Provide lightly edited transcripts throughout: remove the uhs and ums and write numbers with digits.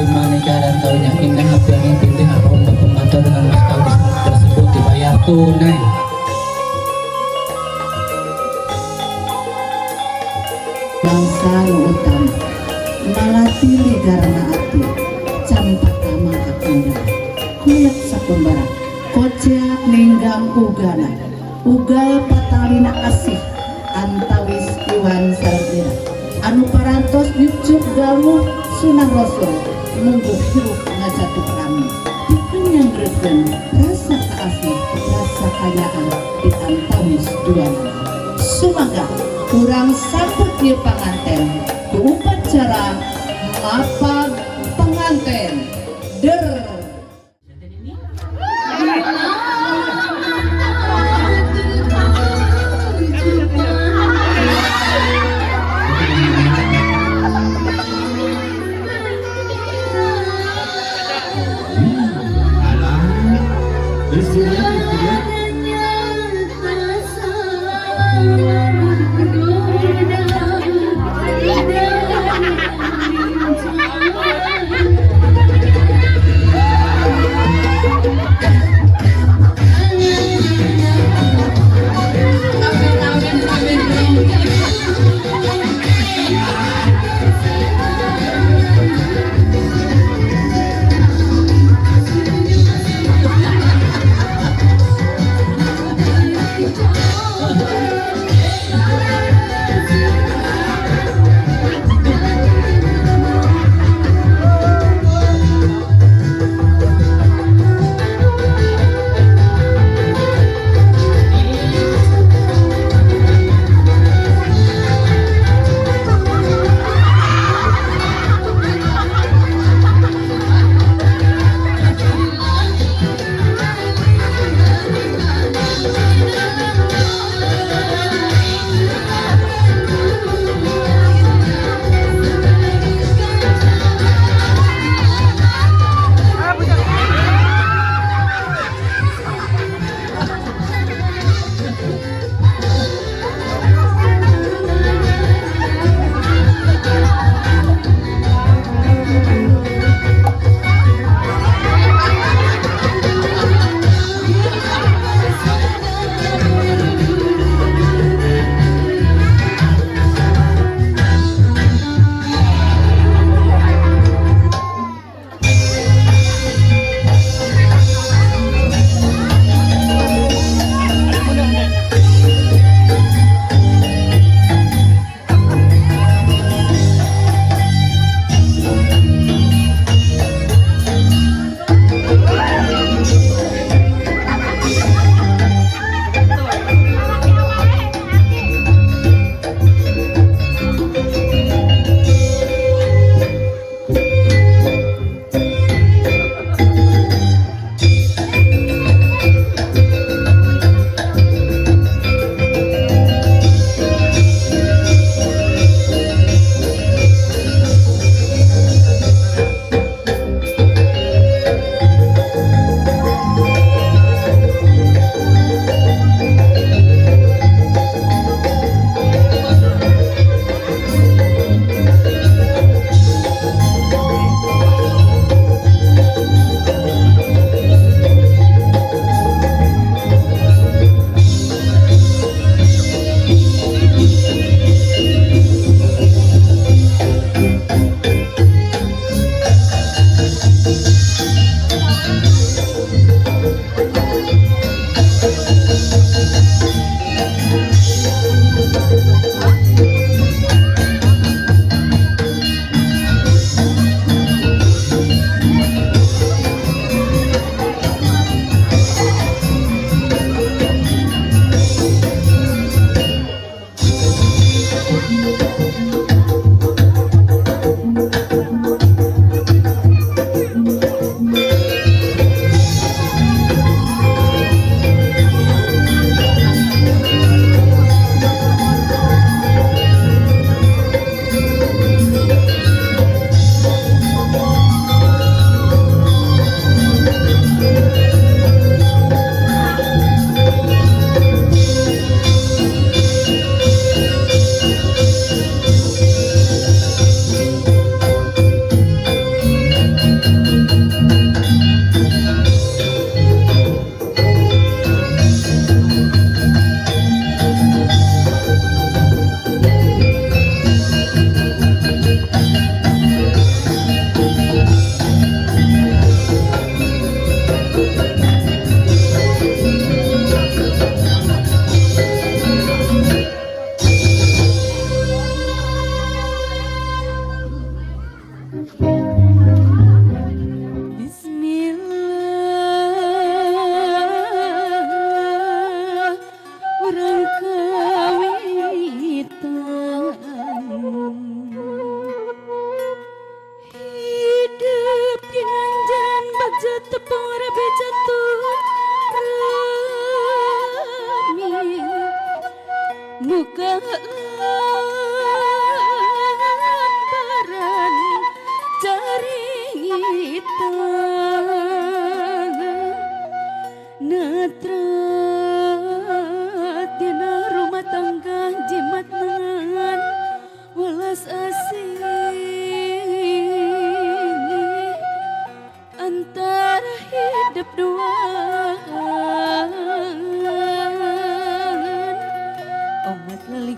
terima nikah dan kawin yang indah, apa yang penting aku untuk pembantu dengan mas kawin tersebut dibayar tunai. Bangsa utama malatili karena ati campak mangkat indah kuyak sakumbara kocak ninggang ugana ugal patalina asih antawis iwan sardina anu parantos nyucuk galuh sunah rasul mungguh hirup ngajatuh kami yang gregen rasa keasih rasa kayaan di antawis duana sumaga kurang sambut di pengantin ke upacara mapag pengantin der.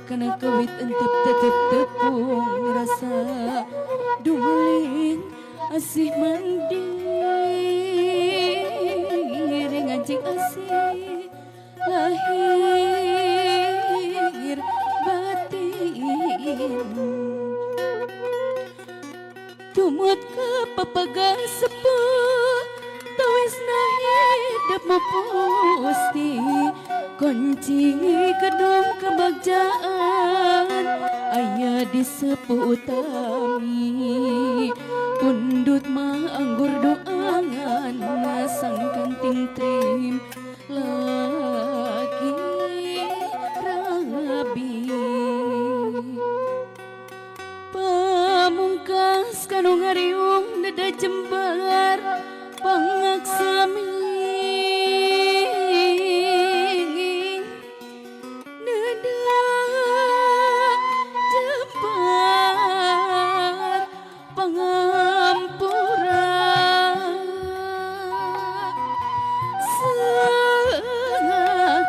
kana kawit entep tetep tepung rasa dumaling asih mandi ngajeng asih lahir batin tumut ke papagang sepuh tawis na hidup mo pusti kunci gedung kebagjaan ayah di sepuh utami pundut mah anggur doangan sangkan ting trim lagi rabi pamungkas kanu ngariung nada jembar pangaksaming nada jembar pangampura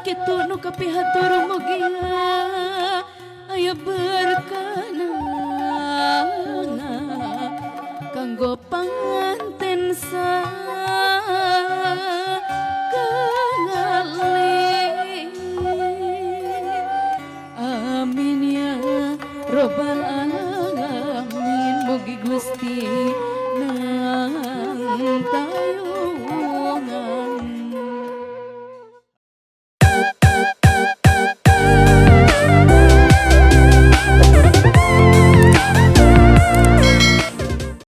sakitu nu kapihatur mo gila aya berkana kanggo panganten sa kangali amin ya robbal alamin mugi Gusti nang tayungan